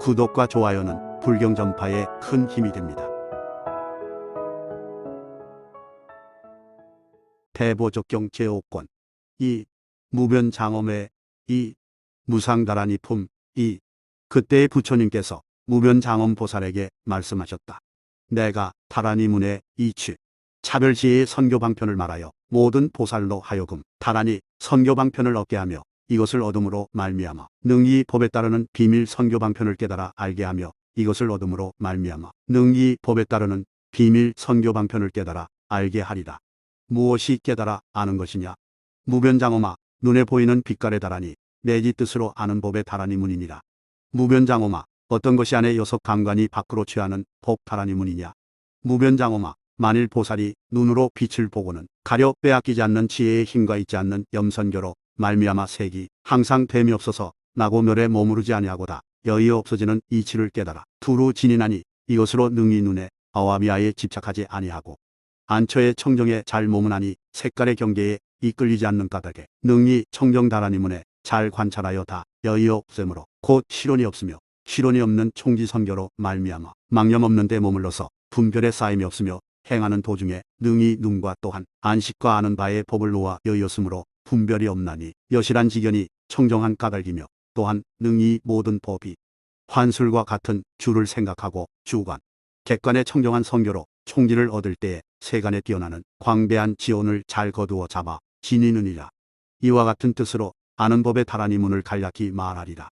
구독과 좋아요는 불경 전파에 큰 힘이 됩니다. 대보적경 제5권 2. 무변장엄의 2. 무상다란이 품 2. 그때의 부처님께서 무변장엄 보살에게 말씀하셨다. 내가 다란이 문에 이취 차별지혜의 선교 방편을 말하여 모든 보살로 하여금 다란이 선교 방편을 얻게 하며 이것을 얻음으로 말미암아 능히 법에 따르는 비밀 선교 방편을 깨달아 알게 하며 이것을 얻음으로 말미암아 능히 법에 따르는 비밀 선교 방편을 깨달아 알게 하리라. 무엇이 깨달아 아는 것이냐? 무변장엄아, 눈에 보이는 빛깔의 다란이 내지 뜻으로 아는 법의 다란이 문이니라. 무변장엄아, 어떤 것이 안에 여섯 감관이 밖으로 취하는 법 다란이 문이냐? 무변장엄아, 만일 보살이 눈으로 빛을 보고는 가려 빼앗기지 않는 지혜의 힘과 있지 않는 염선교로 말미암아 색이 항상 됨이 없어서 나고 멸에 머무르지 아니하고다 여의 없어지는 이치를 깨달아 두루 진인하니 이것으로 능히 눈에 아와미아에 집착하지 아니하고 안처의 청정에 잘 머무나니 색깔의 경계에 이끌리지 않는 까닭에 능히 청정다란이 문에 잘 관찰하여 다 여의 없음으로 곧 실론이 없으며 실론이 없는 총지선교로 말미암아 망념 없는 데 머물러서 분별의 쌓임이 없으며 행하는 도중에 능히 눈과 또한 안식과 아는 바의 법을 놓아 여의었으므로 분별이 없나니 여실한 지견이 청정한 까닭이며 또한 능히 모든 법이 환술과 같은 주를 생각하고 주관 객관의 청정한 선교로 총지를 얻을 때에 세간에 뛰어나는 광대한 지온을 잘 거두어 잡아 지니느니라. 이와 같은 뜻으로 아는 법의 다란이 문을 간략히 말하리라.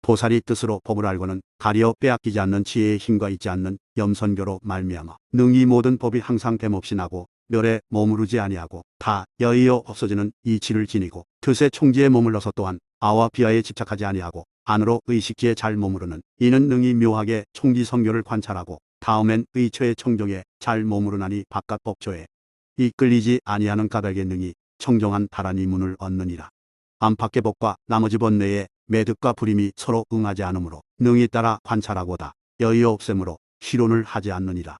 보살이 뜻으로 법을 알고는 가리어 빼앗기지 않는 지혜의 힘과 있지 않는 염선교로 말미암아 능히 모든 법이 항상 됨없이 나고 멸에 머무르지 아니하고 다 여의어 없어지는 이치를 지니고 뜻의 총지에 머물러서 또한 아와 비아에 집착하지 아니하고 안으로 의식지에 잘 머무르는 이는 능히 묘하게 총지선교를 관찰하고 다음엔 의처의 청정에 잘 머무르나니 바깥 법조에 이끌리지 아니하는 까닭에 능히 청정한 다란이 문을 얻느니라. 안팎의 법과 나머지 법 내에 매듭과 불임이 서로 응하지 않으므로 능히 따라 관찰하고다 여의 없음으로 실론을 하지 않느니라.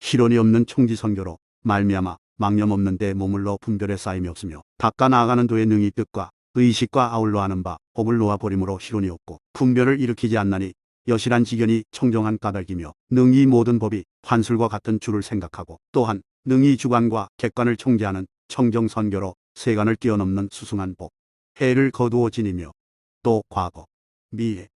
실론이 없는 총지선교로 말미암아 망념 없는 데 머물러 분별의 쌓임이 없으며 닦아 나아가는 도의 능히 뜻과 의식과 아울러 하는 바 법을 놓아 버림으로 실론이 없고 분별을 일으키지 않나니 여실한 지견이 청정한 까닭이며 능히 모든 법이 환술과 같은 주를 생각하고 또한 능히 주관과 객관을 총재하는 청정선교로 세간을 뛰어넘는 수승한 법 해를 거두어 지니며 또 과거, 미래,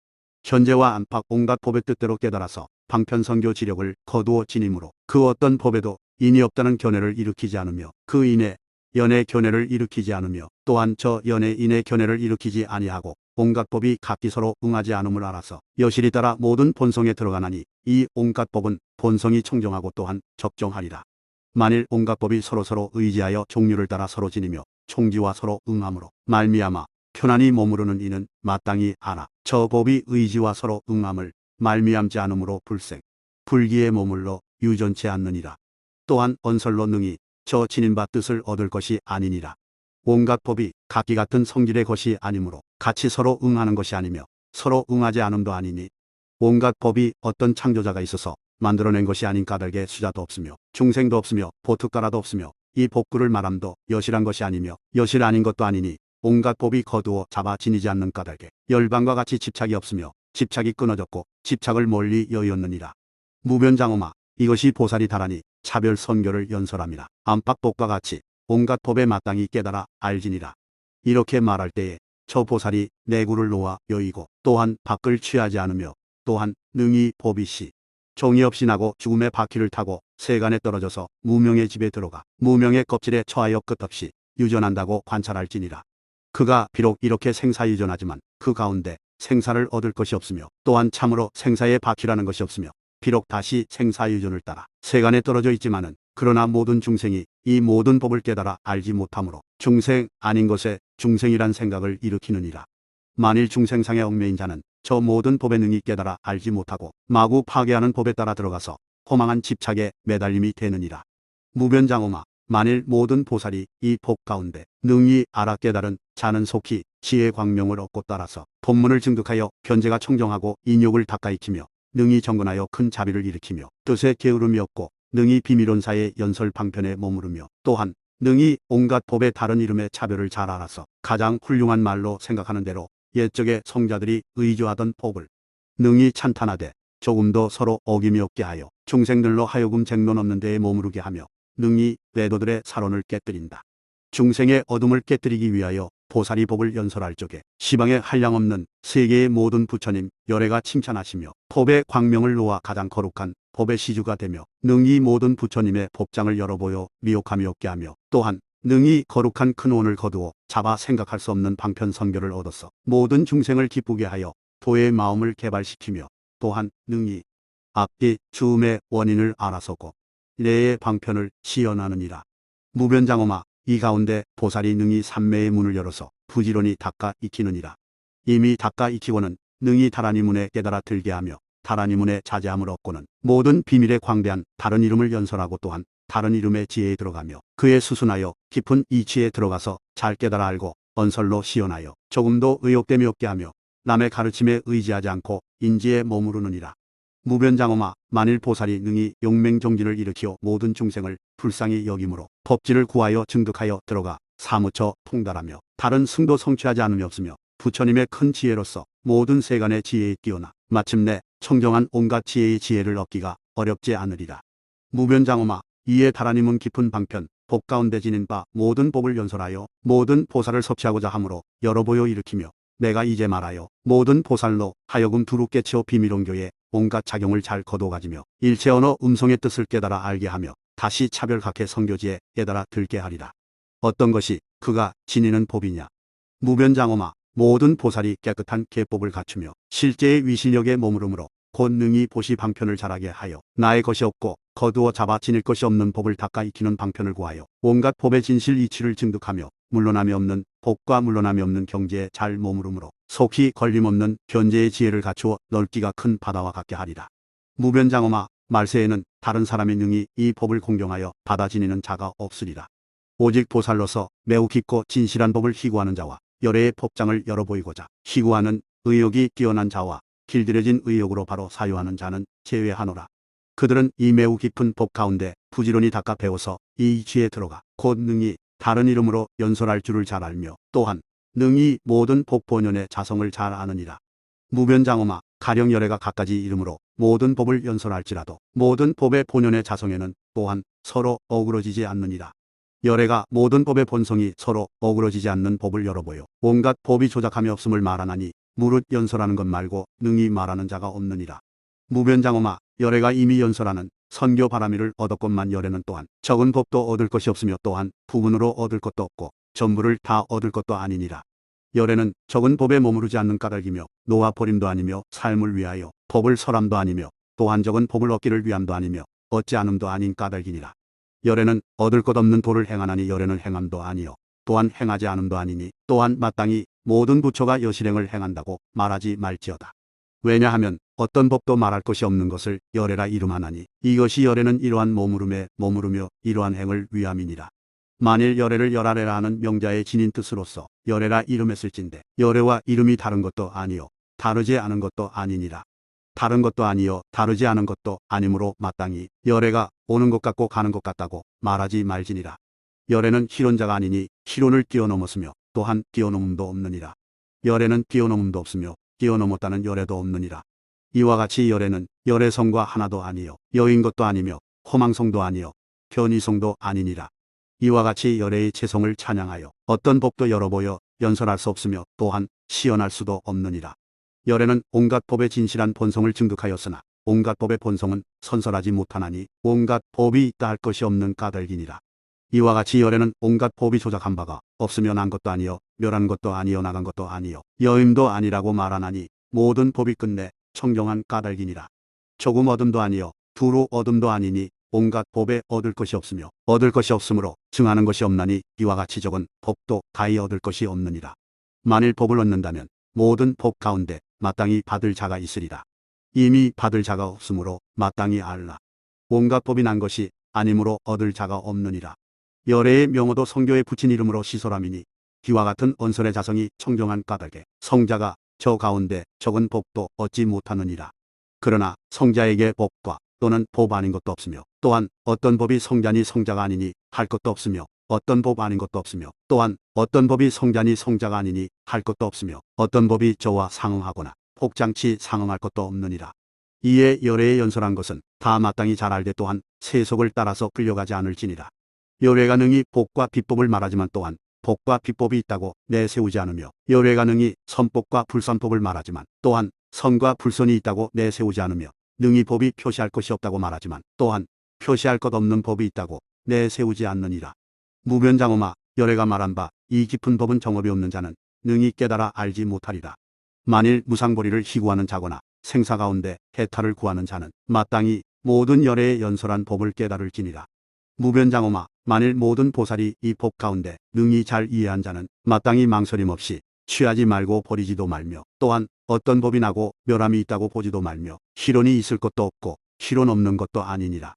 현재와 안팎 온갖 법의 뜻대로 깨달아서 방편선교 지력을 거두어 지니므로 그 어떤 법에도 인이 없다는 견해를 일으키지 않으며 그 인에 연의 견해를 일으키지 않으며 또한 저 연의 인의 견해를 일으키지 아니하고 온갖 법이 각기 서로 응하지 않음을 알아서 여실히 따라 모든 본성에 들어가나니 이 온갖 법은 본성이 청정하고 또한 적정하리라. 만일 온갖 법이 서로서로 의지하여 종류를 따라 서로 지니며 총지와 서로 응함으로 말미암아 편안히 머무르는 이는 마땅히 알아 저 법이 의지와 서로 응함을 말미암지 않으므로 불생 불기에 머물러 유전치 않느니라. 또한 언설로 능히 저 지닌바 뜻을 얻을 것이 아니니라. 온갖 법이 각기 같은 성질의 것이 아니므로 같이 서로 응하는 것이 아니며 서로 응하지 않음도 아니니 온갖 법이 어떤 창조자가 있어서 만들어낸 것이 아닌 까닭에 수자도 없으며 중생도 없으며 보특가라도 없으며 이 법구를 말함도 여실한 것이 아니며 여실 아닌 것도 아니니 온갖 법이 거두어 잡아 지니지 않는 까닭에 열반과 같이 집착이 없으며 집착이 끊어졌고 집착을 멀리 여의었느니라. 무변장엄아, 이것이 보살이 다라니 차별 선교를 연설함이라. 안팎법과 같이 온갖 법에 마땅히 깨달아 알지니라. 이렇게 말할 때에 저 보살이 내구를 놓아 여의고 또한 밖을 취하지 않으며 또한 능히 법이시 종이 없이 나고 죽음의 바퀴를 타고 세간에 떨어져서 무명의 집에 들어가 무명의 껍질에 처하여 끝없이 유전한다고 관찰할지니라. 그가 비록 이렇게 생사유전하지만 그 가운데 생사를 얻을 것이 없으며 또한 참으로 생사의 바퀴라는 것이 없으며 비록 다시 생사유전을 따라 세간에 떨어져 있지만은 그러나 모든 중생이 이 모든 법을 깨달아 알지 못하므로 중생 아닌 것에 중생이란 생각을 일으키느니라. 만일 중생상에 얽매인 자는 저 모든 법에 능히 깨달아 알지 못하고 마구 파괴하는 법에 따라 들어가서 허망한 집착에 매달림이 되느니라. 무변장엄아, 만일 모든 보살이 이 법 가운데 능히 알아 깨달은 자는 속히 지혜 광명을 얻고 따라서 법문을 증득하여 견제가 청정하고 인욕을 닦아익히며 능히 정근하여 큰 자비를 일으키며 뜻에 게으름이 없고 능히 비밀론사의 연설 방편에 머무르며 또한 능히 온갖 법의 다른 이름의 차별을 잘 알아서 가장 훌륭한 말로 생각하는 대로 옛적의 성자들이 의조하던 법을 능히 찬탄하되 조금도 서로 어김이 없게 하여 중생들로 하여금 쟁론 없는 데에 머무르게 하며 능히 외도들의 사론을 깨뜨린다. 중생의 어둠을 깨뜨리기 위하여 보살이 법을 연설할 적에 시방에 한량없는 세계의 모든 부처님 열애가 칭찬하시며 법의 광명을 놓아 가장 거룩한 법의 시주가 되며 능히 모든 부처님의 법장을 열어보여 미혹함이 없게 하며 또한 능히 거룩한 큰 원을 거두어 잡아 생각할 수 없는 방편 선교를 얻어서 모든 중생을 기쁘게 하여 도의 마음을 개발시키며 또한 능히 앞뒤 주음의 원인을 알아서고 내의 방편을 시연하느니라. 무변장엄아, 이 가운데 보살이 능히 삼매의 문을 열어서 부지런히 닦아 익히느니라. 이미 닦아 익히고는 능히 다라니 문에 깨달아 들게 하며 다라니 문에 자제함을 얻고는 모든 비밀에 광대한 다른 이름을 연설하고 또한 다른 이름의 지혜에 들어가며 그에 수순하여 깊은 이치에 들어가서 잘 깨달아 알고 언설로 시연하여 조금도 의욕됨이 없게 하며 남의 가르침에 의지하지 않고 인지에 머무르느니라. 무변장엄아, 만일 보살이 능히 용맹정진을 일으키어 모든 중생을 불쌍히 여김으로 법지를 구하여 증득하여 들어가 사무처 통달하며 다른 승도 성취하지 않음이 없으며 부처님의 큰 지혜로서 모든 세간의 지혜에 뛰어나 마침내 청정한 온갖 지혜의 지혜를 얻기가 어렵지 않으리라. 무변장엄아, 이에 다라님은 깊은 방편 법 가운데 지닌 바 모든 법을 연설하여 모든 보살을 섭취하고자 함으로 여러 보여 일으키며 내가 이제 말하여 모든 보살로 하여금 두루 깨치어 비밀온교에 온갖 작용을 잘 거둬가지며 일체 언어 음성의 뜻을 깨달아 알게 하며 다시 차별각해 성교지에 깨달아 들게 하리라. 어떤 것이 그가 지니는 법이냐. 무변장엄아, 모든 보살이 깨끗한 계법을 갖추며 실제의 위실력에 머무르므로 곧 능히 보시 방편을 잘하게 하여 나의 것이 없고 거두어 잡아 지닐 것이 없는 법을 닦아 익히는 방편을 구하여 온갖 법의 진실 이치를 증득하며 물러남이 없는 법과 물러남이 없는 경지에 잘 머무르므로 속히 걸림없는 견제의 지혜를 갖추어 넓기가 큰 바다와 같게 하리라. 무변장엄아, 말세에는 다른 사람이 능히 이 법을 공경하여 받아 지니는 자가 없으리라. 오직 보살로서 매우 깊고 진실한 법을 희구하는 자와 열애의 법장을 열어 보이고자 희구하는 의욕이 뛰어난 자와 길들여진 의욕으로 바로 사유하는 자는 제외하노라. 그들은 이 매우 깊은 법 가운데 부지런히 닦아 배워서 이 이치에 들어가 곧 능히 다른 이름으로 연설할 줄을 잘 알며 또한 능히 모든 법 본연의 자성을 잘 아느니라. 무변장엄아, 가령 열애가 갖가지 이름으로 모든 법을 연설할지라도 모든 법의 본연의 자성에는 또한 서로 어그러지지 않느니라. 열애가 모든 법의 본성이 서로 어그러지지 않는 법을 열어보여 온갖 법이 조작함이 없음을 말하나니 무릇 연설하는 것 말고 능히 말하는 자가 없느니라. 무변장엄아, 열애가 이미 연설하는 선교 바라미를 얻었건만 열애는 또한 적은 법도 얻을 것이 없으며 또한 부분으로 얻을 것도 없고 전부를 다 얻을 것도 아니니라. 열애는 적은 법에 머무르지 않는 까닭이며 노화 버림도 아니며 삶을 위하여 법을 설함도 아니며 또한 적은 법을 얻기를 위함도 아니며 얻지 않음도 아닌 까닭이니라. 열애는 얻을 것 없는 도를 행하나니 열애는 행함도 아니요 또한 행하지 않음도 아니니 또한 마땅히 모든 부처가 여실행을 행한다고 말하지 말지어다. 왜냐하면 어떤 법도 말할 것이 없는 것을 열애라 이름하나니 이것이 열애는 이러한 머무름에 머무르며 이러한 행을 위함이니라. 만일 열애를 열하래라 하는 명자의 지닌 뜻으로서 열애라 이름했을진데 열애와 이름이 다른 것도 아니요 다르지 않은 것도 아니니라. 다른 것도 아니요 다르지 않은 것도 아니므로 마땅히 열애가 오는 것 같고 가는 것 같다고 말하지 말지니라. 열애는 희론자가 아니니 희론을 뛰어넘었으며 또한 뛰어넘음도 없느니라. 열애는 뛰어넘음도 없으며 뛰어넘었다는 열애도 없느니라. 이와 같이 열애는 열애성과 하나도 아니요 여인 것도 아니며 호망성도 아니요 편의성도 아니니라. 이와 같이 열애의 체성을 찬양하여 어떤 법도 열어보여 연설할 수 없으며 또한 시연할 수도 없느니라. 열애는 온갖 법의 진실한 본성을 증득하였으나 온갖 법의 본성은 선설하지 못하나니 온갖 법이 있다 할 것이 없는 까닭이니라. 이와 같이 열애는 온갖 법이 조작한 바가 없으며 난 것도 아니요 멸한 것도 아니요 나간 것도 아니요 여임도 아니라고 말하나니 모든 법이 끝내 청정한 까닭이니라. 조금 얻음도 아니요 두루 얻음도 아니니 온갖 법에 얻을 것이 없으며 얻을 것이 없으므로 증하는 것이 없나니 이와 같이 적은 법도 가히 얻을 것이 없느니라. 만일 법을 얻는다면 모든 법 가운데 마땅히 받을 자가 있으리라. 이미 받을 자가 없으므로 마땅히 알라. 온갖 법이 난 것이 아니므로 얻을 자가 없느니라. 열애의 명호도 성교에 붙인 이름으로 시설함이니 기와 같은 언설의 자성이 청정한 까닭에 성자가 저 가운데 적은 법도 얻지 못하느니라. 그러나 성자에게 법과 또는 법 아닌 것도 없으며 또한 어떤 법이 성자니 성자가 아니니 할 것도 없으며 어떤 법 아닌 것도 없으며 또한 어떤 법이 성자니 성자가 아니니 할 것도 없으며 어떤 법이 저와 상응하거나 복장치 상응할 것도 없느니라. 이에 열애에 연설한 것은 다 마땅히 잘 알되 또한 세속을 따라서 끌려가지 않을지니라. 열애가 능히 복과 비법을 말하지만 또한 복과 비법이 있다고 내세우지 않으며, 열애가 능히 선법과 불선법을 말하지만 또한 선과 불선이 있다고 내세우지 않으며, 능히 법이 표시할 것이 없다고 말하지만 또한 표시할 것 없는 법이 있다고 내세우지 않느니라. 무변장엄아, 열애가 말한 바 이 깊은 법은 정업이 없는 자는 능히 깨달아 알지 못하리라. 만일 무상보리를 희구하는 자거나 생사 가운데 해탈을 구하는 자는 마땅히 모든 열애에 연설한 법을 깨달을지니라. 무변장엄아, 만일 모든 보살이 이 법 가운데 능히 잘 이해한 자는 마땅히 망설임 없이 취하지 말고 버리지도 말며, 또한 어떤 법이 나고 멸함이 있다고 보지도 말며, 희론이 있을 것도 없고 희론 없는 것도 아니니라.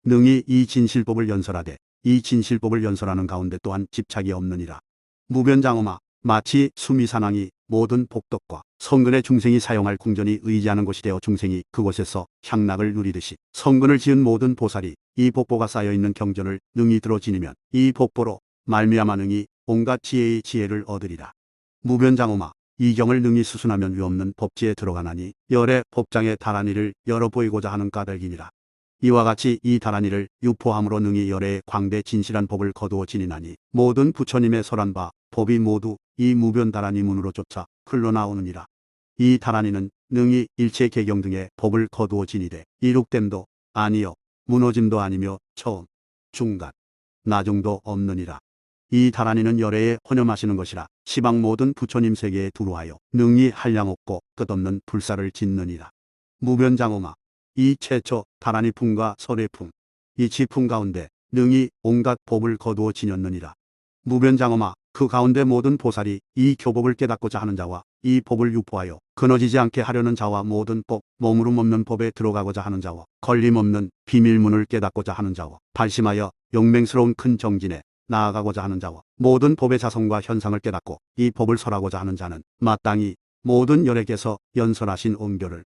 능히 이 진실법을 연설하되 이 진실법을 연설하는 가운데 또한 집착이 없느니라. 무변장엄아, 마치 수미산왕이 모든 복덕과 성근의 중생이 사용할 궁전이 의지하는 곳이 되어 중생이 그곳에서 향락을 누리듯이, 성근을 지은 모든 보살이 이 복보가 쌓여있는 경전을 능히 들어 지니면 이 복보로 말미암아 능히 온갖 지혜의 지혜를 얻으리라. 무변장엄아, 이 경을 능히 수순하면 위없는 법지에 들어가나니 열의 법장의 다란이를 열어 보이고자 하는 까닭이니라. 이와 같이 이 다란이를 유포함으로 능히 열애의 광대 진실한 법을 거두어 지니나니 모든 부처님의 설한 바 법이 모두 이 무변 다란이 문으로 쫓아 흘러나오느니라. 이 다란이는 능히 일체 개경 등의 법을 거두어 지니되 이룩됨도 아니요 무너짐도 아니며 처음, 중간, 나중도 없느니라. 이 다란이는 열애에 혼념하시는 것이라 시방 모든 부처님 세계에 두루하여 능히 한량없고 끝없는 불사를 짓느니라. 무변장엄아, 이 최초 다란이품과 설애품, 이 지품 가운데 능히 온갖 법을 거두어 지녔느니라. 무변장엄아, 그 가운데 모든 보살이 이 교법을 깨닫고자 하는 자와 이 법을 유포하여 끊어지지 않게 하려는 자와 모든 법, 머무름 없는 법에 들어가고자 하는 자와 걸림없는 비밀문을 깨닫고자 하는 자와 발심하여 영맹스러운 큰 정진에 나아가고자 하는 자와 모든 법의 자성과 현상을 깨닫고 이 법을 설하고자 하는 자는 마땅히 모든 열에게서 연설하신 언교를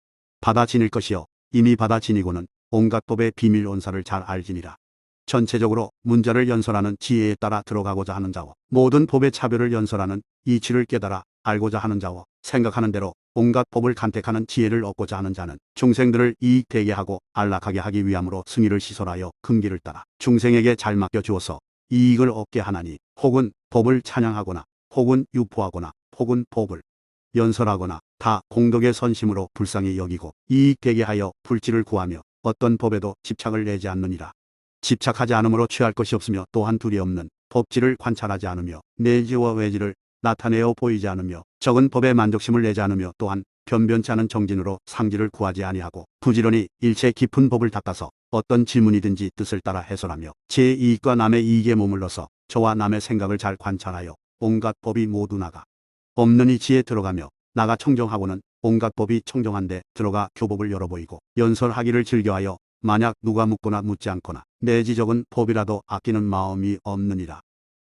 받아 지닐 것이요 이미 받아 지니고는 온갖 법의 비밀 원사를 잘 알지니라. 전체적으로 문자를 연설하는 지혜에 따라 들어가고자 하는 자와 모든 법의 차별을 연설하는 이치를 깨달아 알고자 하는 자와 생각하는 대로 온갖 법을 간택하는 지혜를 얻고자 하는 자는 중생들을 이익되게 하고 안락하게 하기 위함으로 승의를 시설하여 금기를 따라 중생에게 잘 맡겨 주어서 이익을 얻게 하나니, 혹은 법을 찬양하거나 혹은 유포하거나 혹은 법을 연설하거나 다 공덕의 선심으로 불쌍히 여기고 이익되게 하여 불지를 구하며 어떤 법에도 집착을 내지 않느니라. 집착하지 않으므로 취할 것이 없으며 또한 두려없는 법지를 관찰하지 않으며 내지와 외지를 나타내어 보이지 않으며 적은 법에 만족심을 내지 않으며 또한 변변치 않은 정진으로 상지를 구하지 아니하고 부지런히 일체 깊은 법을 닦아서 어떤 질문이든지 뜻을 따라 해설하며 제 이익과 남의 이익에 머물러서 저와 남의 생각을 잘 관찰하여 온갖 법이 모두 나가 없는 이치에 들어가며 나가 청정하고는 온갖 법이 청정한데 들어가 교법을 열어보이고 연설하기를 즐겨하여 만약 누가 묻거나 묻지 않거나 내지적은 법이라도 아끼는 마음이 없느니라.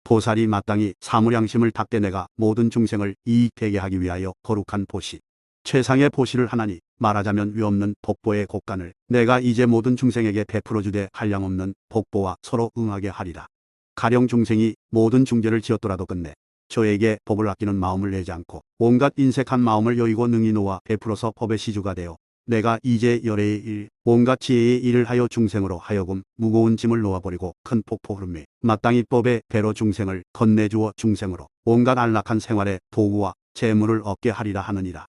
보살이 마땅히 사무량심을 닦되 내가 모든 중생을 이익되게 하기 위하여 거룩한 보시, 최상의 보시를 하나니 말하자면 위없는 법보의 곡간을 내가 이제 모든 중생에게 베풀어 주되 한량없는 법보와 서로 응하게 하리라. 가령 중생이 모든 중죄를 지었더라도 끝내 저에게 법을 아끼는 마음을 내지 않고 온갖 인색한 마음을 여의고 능히 놓아 베풀어서 법의 시주가 되어 내가 이제 열애의 일, 온갖 지혜의 일을 하여 중생으로 하여금 무거운 짐을 놓아버리고 큰 폭포 흐름에 마땅히 법의 배로 중생을 건네주어 중생으로 온갖 안락한 생활의 도구와 재물을 얻게 하리라 하느니라.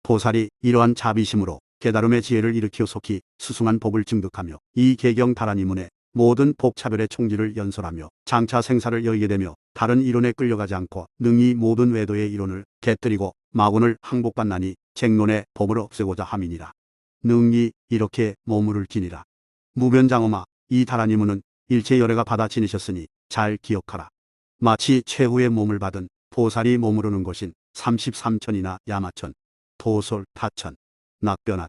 보살이 이러한 자비심으로 깨달음의 지혜를 일으키어 속히 수승한 법을 증득하며 이 개경 다란이문에 모든 법차별의 총지를 연설하며 장차 생사를 여의게 되며 다른 이론에 끌려가지 않고 능히 모든 외도의 이론을 깨뜨리고 마군을 항복받나니 쟁론의 법을 없애고자 함이니라. 능히 이렇게 머무를지니라. 무변장엄아, 이 다란이문은 일체 열애가 받아 지니셨으니 잘 기억하라. 마치 최후의 몸을 받은 보살이 머무르는 곳인 33천이나 야마천, 도솔 타천, 낙변하천,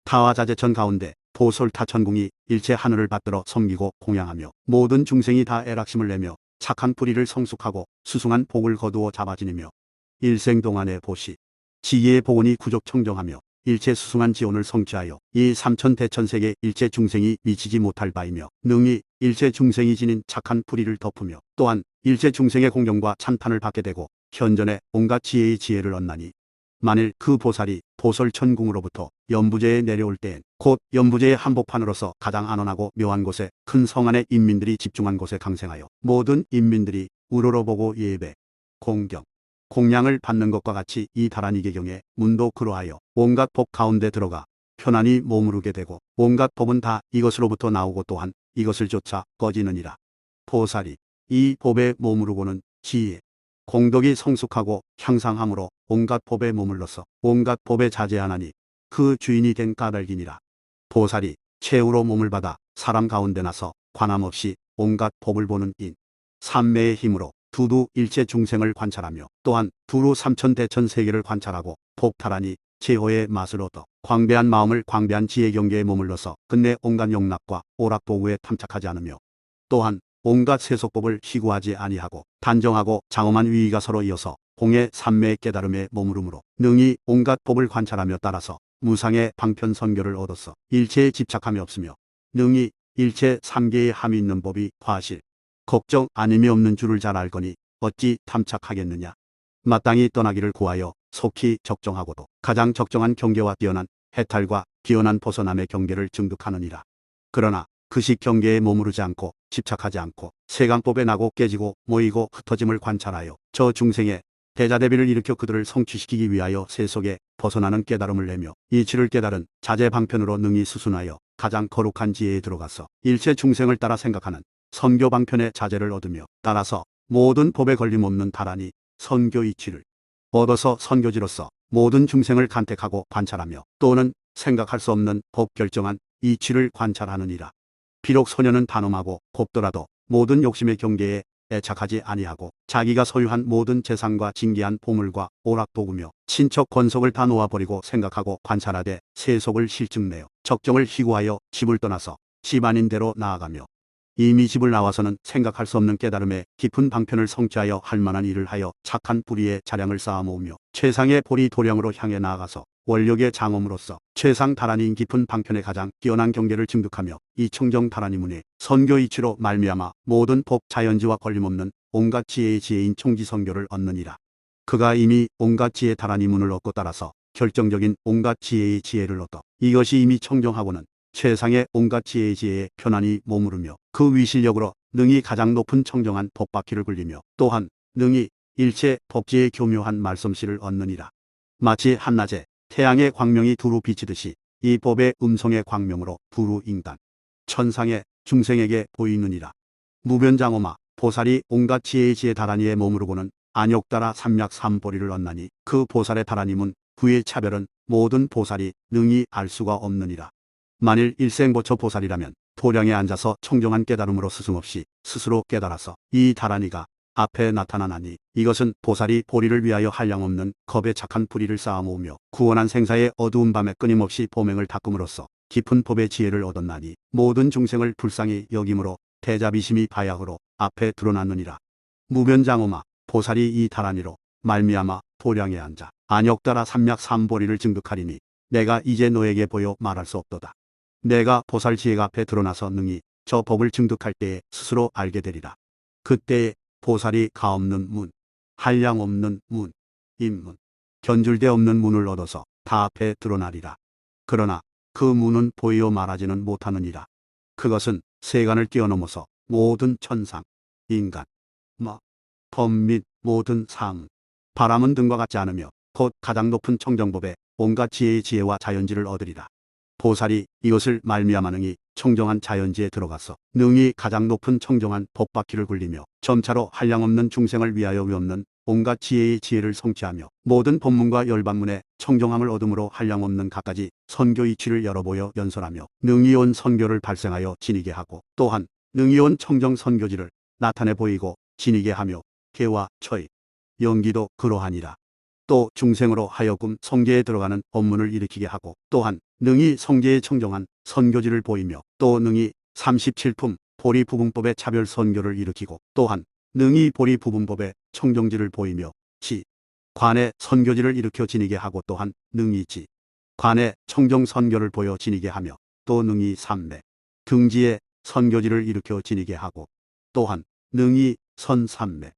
타화자재천 가운데 보솔 타천궁이 일체 하늘을 받들어 섬기고 공양하며 모든 중생이 다 애락심을 내며 착한 뿌리를 성숙하고 수승한 복을 거두어 잡아지니며 일생 동안의 보시, 지혜의 복원이 구족 청정하며 일체 수승한 지원을 성취하여 이 삼천대천세계 일체 중생이 미치지 못할 바이며 능히 일체 중생이 지닌 착한 뿌리를 덮으며 또한 일체 중생의 공경과 찬탄을 받게 되고 현전에 온갖 지혜의 지혜를 얻나니 만일 그 보살이 보설천궁으로부터 연부제에 내려올 때엔 곧 연부제의 한복판으로서 가장 안원하고 묘한 곳에 큰 성 안에 인민들이 집중한 곳에 강생하여 모든 인민들이 우러러보고 예배, 공경, 공양을 받는 것과 같이 이 다란이계경에 문도 그러하여 온갖 법 가운데 들어가 편안히 머무르게 되고 온갖 법은 다 이것으로부터 나오고 또한 이것을 쫓아 꺼지느니라. 보살이 이 법에 머무르고는 지혜, 공덕이 성숙하고 향상함으로 온갖 법에 머물러서 온갖 법에 자제하나니 그 주인이 된 까닭이니라. 보살이 최후로 몸을 받아 사람 가운데 나서 관함없이 온갖 법을 보는 인, 삼매의 힘으로 두두 일체 중생을 관찰하며 또한 두루 삼천대천 세계를 관찰하고 복탈하니 제호의 맛을 얻어 광대한 마음을 광대한 지혜 경계에 머물러서 끝내 온갖 용락과 오락도구에 탐착하지 않으며 또한 온갖 세속법을 희구하지 아니하고 단정하고 장엄한 위의가 서로 이어서 공의 삼매의 깨달음에 머무르므로 능히 온갖 법을 관찰하며 따라서 무상의 방편선교를 얻어서 일체에 집착함이 없으며 능히 일체 삼계에 함이 있는 법이 화실, 걱정 아님이 없는 줄을 잘 알거니 어찌 탐착하겠느냐. 마땅히 떠나기를 구하여 속히 적정하고도 가장 적정한 경계와 뛰어난 해탈과 뛰어난 벗어남의 경계를 증득하느니라. 그러나 그식 경계에 머무르지 않고 집착하지 않고 세간법에 나고 깨지고 모이고 흩어짐을 관찰하여 저 중생의 대자대비를 일으켜 그들을 성취시키기 위하여 세속에 벗어나는 깨달음을 내며 이치를 깨달은 자제방편으로 능히 수순하여 가장 거룩한 지혜에 들어가서 일체 중생을 따라 생각하는 선교방편의 자제를 얻으며 따라서 모든 법에 걸림없는 다란이 선교이치를 얻어서 선교지로서 모든 중생을 간택하고 관찰하며 또는 생각할 수 없는 법 결정한 이치를 관찰하느니라. 비록 소년은 단엄하고 곱더라도 모든 욕심의 경계에 애착하지 아니하고 자기가 소유한 모든 재산과 진귀한 보물과 오락도구며 친척 권속을 다 놓아버리고 생각하고 관찰하되 세속을 실증내어 적정을 희구하여 집을 떠나서 집 아닌 데로 나아가며 이미 집을 나와서는 생각할 수 없는 깨달음에 깊은 방편을 성취하여 할 만한 일을 하여 착한 뿌리에 자량을 쌓아 모으며 최상의 보리 도량으로 향해 나아가서 원력의 장엄으로서 최상 다란이인 깊은 방편의 가장 뛰어난 경계를 증득하며 이 청정 다란이 문에 선교이치로 말미암아 모든 법 자연지와 걸림없는 온갖 지혜의 지혜인 총지선교를 얻느니라. 그가 이미 온갖 지혜 다란이 문을 얻고 따라서 결정적인 온갖 지혜의 지혜를 얻어 이것이 이미 청정하고는 최상의 온갖 지혜의 지혜에 편안히 머무르며 그 위실력으로 능히 가장 높은 청정한 법바퀴를 굴리며 또한 능히 일체 법지의 교묘한 말솜씨를 얻느니라. 마치 한낮에 태양의 광명이 두루 비치듯이 이 법의 음성의 광명으로 두루 인간, 천상의 중생에게 보이느니라. 무변장엄아 보살이 온갖 지혜의 지혜 다란이에 머무르고는 안욕따라 삼약 삼보리를 얻나니 그 보살의 다란임은 부의 차별은 모든 보살이 능히 알 수가 없느니라. 만일 일생보처 보살이라면 도량에 앉아서 청정한 깨달음으로 스승없이 스스로 깨달아서 이 다란이가 앞에 나타나나니 이것은 보살이 보리를 위하여 한량없는 겁에 착한 뿌리를 쌓아 모으며 구원한 생사의 어두운 밤에 끊임없이 보맹을 닦음으로써 깊은 법의 지혜를 얻었나니 모든 중생을 불쌍히 여김으로 대자비심이 바야흐로 앞에 드러났느니라. 무변장엄아 보살이 이 다란이로 말미암아 도량에 앉아 안욕따라 삼약 삼보리를 증득하리니 내가 이제 너에게 보여 말할 수 없도다. 내가 보살 지혜가 앞에 드러나서 능히 저 법을 증득할 때에 스스로 알게 되리라. 그때에 보살이 가없는 문, 한량 없는 문, 인문, 견줄대 없는 문을 얻어서 다 앞에 드러나리라. 그러나 그 문은 보이어 말하지는 못하느니라. 그것은 세간을 뛰어넘어서 모든 천상, 인간, 법 및 모든 상, 바람은 등과 같지 않으며 곧 가장 높은 청정법에 온갖 지혜의 지혜와 자연지를 얻으리라. 보살이 이것을 말미암아 능히 청정한 자연지에 들어가서 능히 가장 높은 청정한 법바퀴를 굴리며 점차로 한량없는 중생을 위하여 위없는 온갖 지혜의 지혜를 성취하며 모든 법문과 열반문에 청정함을 얻음으로 한량없는 갖가지 선교이치를 열어보여 연설하며 능히 온 선교를 발생하여 지니게 하고 또한 능히 온 청정 선교지를 나타내 보이고 지니게 하며 개와 처의, 연기도 그러하니라. 또 중생으로 하여금 성계에 들어가는 법문을 일으키게 하고 또한 능히 성계에 청정한 선교지를 보이며 또 능히 37품 보리부분법의 차별 선교를 일으키고 또한 능히 보리부분법의 청정지를 보이며 지, 관의 선교지를 일으켜 지니게 하고 또한 능히 지, 관의 청정 선교를 보여 지니게 하며 또 능히 삼매, 등지의 선교지를 일으켜 지니게 하고 또한 능히 선삼매,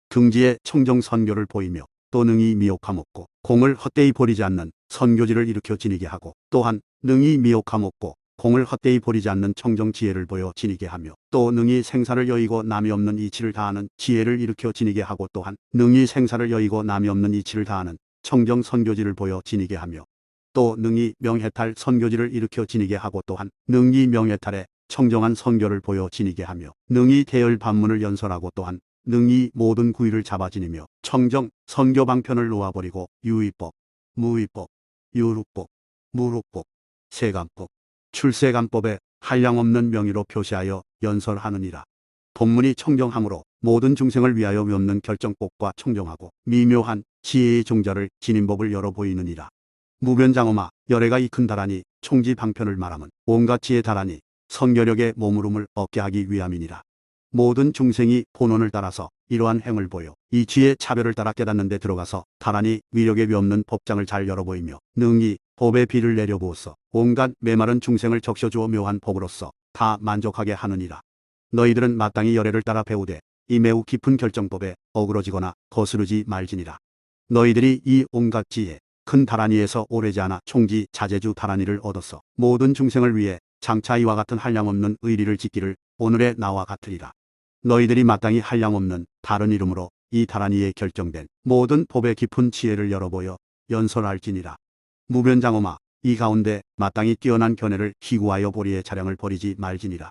등지의 청정 선교를 보이며 또 능히 미혹함없고 공을 헛되이 버리지 않는 선교지를 일으켜 지니게 하고 또한 능히 미혹함없고 공을 헛되이 버리지 않는 청정 지혜를 보여 지니게 하며 또 능히 생사를 여의고 남이 없는 이치를 다하는 지혜를 일으켜 지니게 하고 또한 능히 생사를 여의고 남이 없는 이치를 다하는 청정 선교지를 보여 지니게 하며 또 능히 명해탈 선교지를 일으켜 지니게 하고 또한 능히 명해탈에 청정한 선교를 보여 지니게 하며 능히 대열 반문을 연설하고 또한 능히 모든 구의를 잡아 지니며 청정 선교 방편을 놓아버리고 유의법, 무의법, 유룩법, 무룩법, 세간법, 출세간법에 한량없는 명의로 표시하여 연설하느니라. 본문이 청정함으로 모든 중생을 위하여 외없는 결정법과 청정하고 미묘한 지혜의 종자를 지닌 법을 열어 보이느니라. 무변장엄아 열애가 이 큰 다라니 총지 방편을 말하면 온갖 지혜 다라니 선교력의 몸으름을 얻게 하기 위함이니라. 모든 중생이 본원을 따라서 이러한 행을 보여 이 지혜 차별을 따라 깨닫는 데 들어가서 다라니 위력에 위없는 법장을 잘 열어 보이며 능히 법의 비를 내려부어서 온갖 메마른 중생을 적셔주어 묘한 법으로서 다 만족하게 하느니라. 너희들은 마땅히 열애를 따라 배우되 이 매우 깊은 결정법에 어그러지거나 거스르지 말지니라. 너희들이 이 온갖 지혜 큰 다라니에서 오래지 않아 총지 자제주 다라니를 얻어서 모든 중생을 위해 장차 이와 같은 한량없는 의리를 짓기를 오늘의 나와 같으리라. 너희들이 마땅히 한량없는 다른 이름으로 이 다라니에 결정된 모든 법의 깊은 지혜를 열어보여 연설할지니라. 무변장엄아 이 가운데 마땅히 뛰어난 견해를 희구하여 보리의 자량을 버리지 말지니라.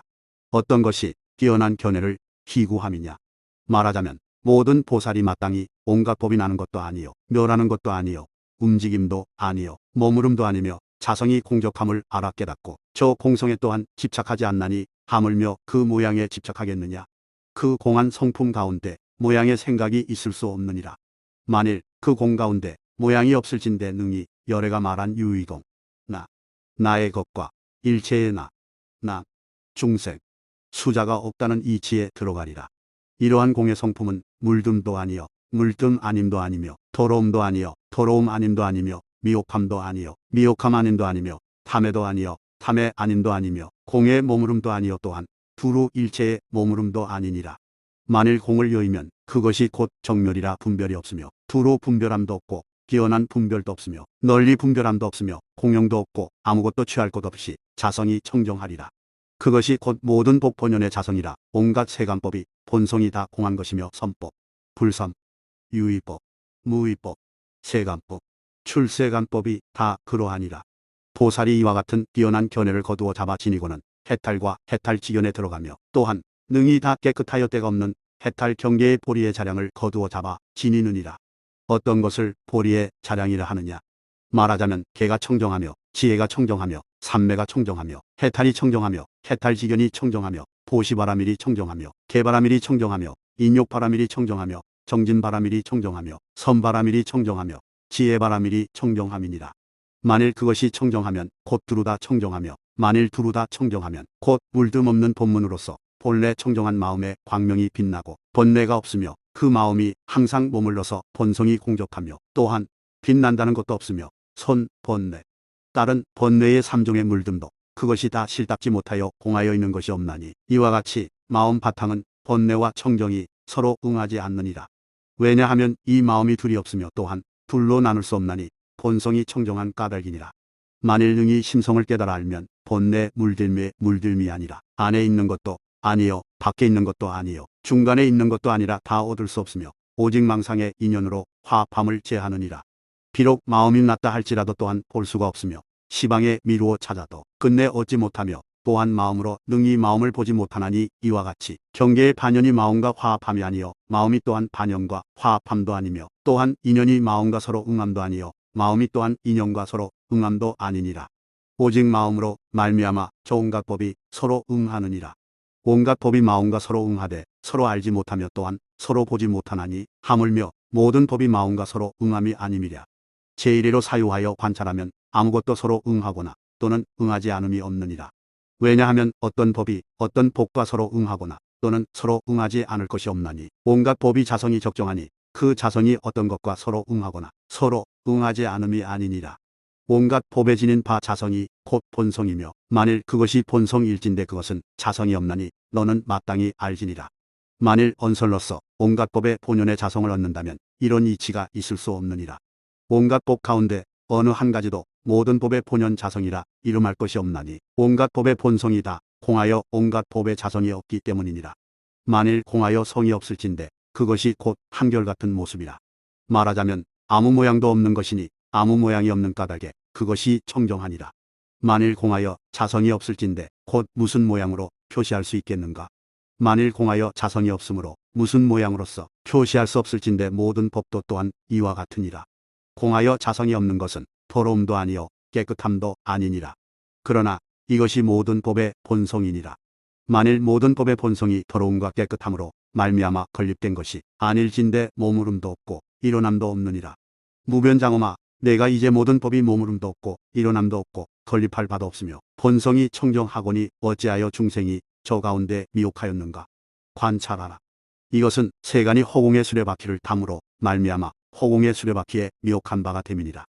어떤 것이 뛰어난 견해를 희구함이냐. 말하자면 모든 보살이 마땅히 온갖 법이 나는 것도 아니요 멸하는 것도 아니요 움직임도 아니요 머무름도 아니며 자성이 공적함을 알아 깨닫고 저 공성에 또한 집착하지 않나니 하물며 그 모양에 집착하겠느냐. 그 공한 성품 가운데 모양의 생각이 있을 수 없느니라. 만일 그 공 가운데 모양이 없을진대 능히 열애가 말한 유의공 나의 것과 일체의 나 중생 수자가 없다는 이치에 들어가리라. 이러한 공의 성품은 물듦도 아니요 물듦 아님도 아니며 더러움도 아니요 더러움 아님도 아니며 미혹함도 아니요 미혹함 아님도 아니며 탐애도 아니요 탐애 아님도 아니며 공의 머무름도 아니요 또한 두루 일체의 머무름도 아니니라. 만일 공을 여의면 그것이 곧 정멸이라 분별이 없으며 두루 분별함도 없고 뛰어난 분별도 없으며 널리 분별함도 없으며 공용도 없고 아무것도 취할 것 없이 자성이 청정하리라. 그것이 곧 모든 법 본연의 자성이라. 온갖 세간법이 본성이 다 공한 것이며 선법, 불선, 유의법, 무의법, 세간법, 출세간법이 다 그러하니라. 보살이 이와 같은 뛰어난 견해를 거두어 잡아 지니고는 해탈과 해탈지견에 들어가며 또한 능히 다 깨끗하여 때가 없는 해탈 경계의 보리의 자량을 거두어 잡아 지니느니라. 어떤 것을 보리의 자량이라 하느냐. 말하자면 개가 청정하며 지혜가 청정하며 삼매가 청정하며 해탈이 청정하며 해탈지견이 청정하며 보시바라밀이 청정하며 개바라밀이 청정하며 인욕바라밀이 청정하며 정진바라밀이 청정하며 선바라밀이 청정하며 지혜바라밀이 청정함이니라. 만일 그것이 청정하면 곧 두루다 청정하며 만일 두루다 청정하면 곧 물듦 없는 본문으로서 본래 청정한 마음에 광명이 빛나고 번뇌가 없으며 그 마음이 항상 머물러서 본성이 공적하며 또한 빛난다는 것도 없으며 손, 번뇌, 다른 번뇌의 삼종의 물듦도 그것이 다 실답지 못하여 공하여 있는 것이 없나니 이와 같이 마음 바탕은 번뇌와 청정이 서로 응하지 않느니라. 왜냐하면 이 마음이 둘이 없으며 또한 둘로 나눌 수 없나니 본성이 청정한 까닭이니라. 만일 능히 심성을 깨달아 알면 본뇌 물들미의 물들미 아니라 안에 있는 것도 아니요 밖에 있는 것도 아니요 중간에 있는 것도 아니라 다 얻을 수 없으며 오직 망상의 인연으로 화합함을 제하느니라. 비록 마음이 낫다 할지라도 또한 볼 수가 없으며 시방에 미루어 찾아도 끝내 얻지 못하며 또한 마음으로 능히 마음을 보지 못하나니 이와 같이 경계의 반연이 마음과 화합함이 아니요 마음이 또한 반연과 화합함도 아니며 또한 인연이 마음과 서로 응함도 아니요 마음이 또한 인연과 서로 응함도 아니니라. 오직 마음으로 말미암아 저 온갖 법이 서로 응하느니라. 온갖 법이 마음과 서로 응하되 서로 알지 못하며 또한 서로 보지 못하나니 하물며 모든 법이 마음과 서로 응함이 아님이랴. 제1회로 사유하여 관찰하면 아무것도 서로 응하거나 또는 응하지 않음이 없느니라. 왜냐하면 어떤 법이 어떤 법과 서로 응하거나 또는 서로 응하지 않을 것이 없나니 온갖 법이 자성이 적정하니 그 자성이 어떤 것과 서로 응하거나 서로 응하지 않음이 아니니라. 온갖 법에 지닌 바 자성이 곧 본성이며 만일 그것이 본성일진데 그것은 자성이 없나니 너는 마땅히 알지니라. 만일 언설로서 온갖 법의 본연의 자성을 얻는다면 이런 이치가 있을 수 없느니라. 온갖 법 가운데 어느 한 가지도 모든 법의 본연 자성이라 이름할 것이 없나니 온갖 법의 본성이 다 공하여 온갖 법의 자성이 없기 때문이니라. 만일 공하여 성이 없을진데 그것이 곧 한결같은 모습이라. 말하자면 아무 모양도 없는 것이니 아무 모양이 없는 까닭에 그것이 청정하니라. 만일 공하여 자성이 없을진데 곧 무슨 모양으로 표시할 수 있겠는가? 만일 공하여 자성이 없으므로 무슨 모양으로서 표시할 수 없을진데 모든 법도 또한 이와 같으니라. 공하여 자성이 없는 것은 더러움도 아니요 깨끗함도 아니니라. 그러나 이것이 모든 법의 본성이니라. 만일 모든 법의 본성이 더러움과 깨끗함으로 말미암아 건립된 것이 아닐진데 머무름도 없고 일어남도 없느니라. 무변장엄아, 내가 이제 모든 법이 머무름도 없고 일어남도 없고 건립할 바도 없으며 본성이 청정하거니 어찌하여 중생이 저 가운데 미혹하였는가? 관찰하라. 이것은 세간이 허공의 수레바퀴를 탐으로 말미암아 허공의 수레바퀴에 미혹한 바가 됨이니라.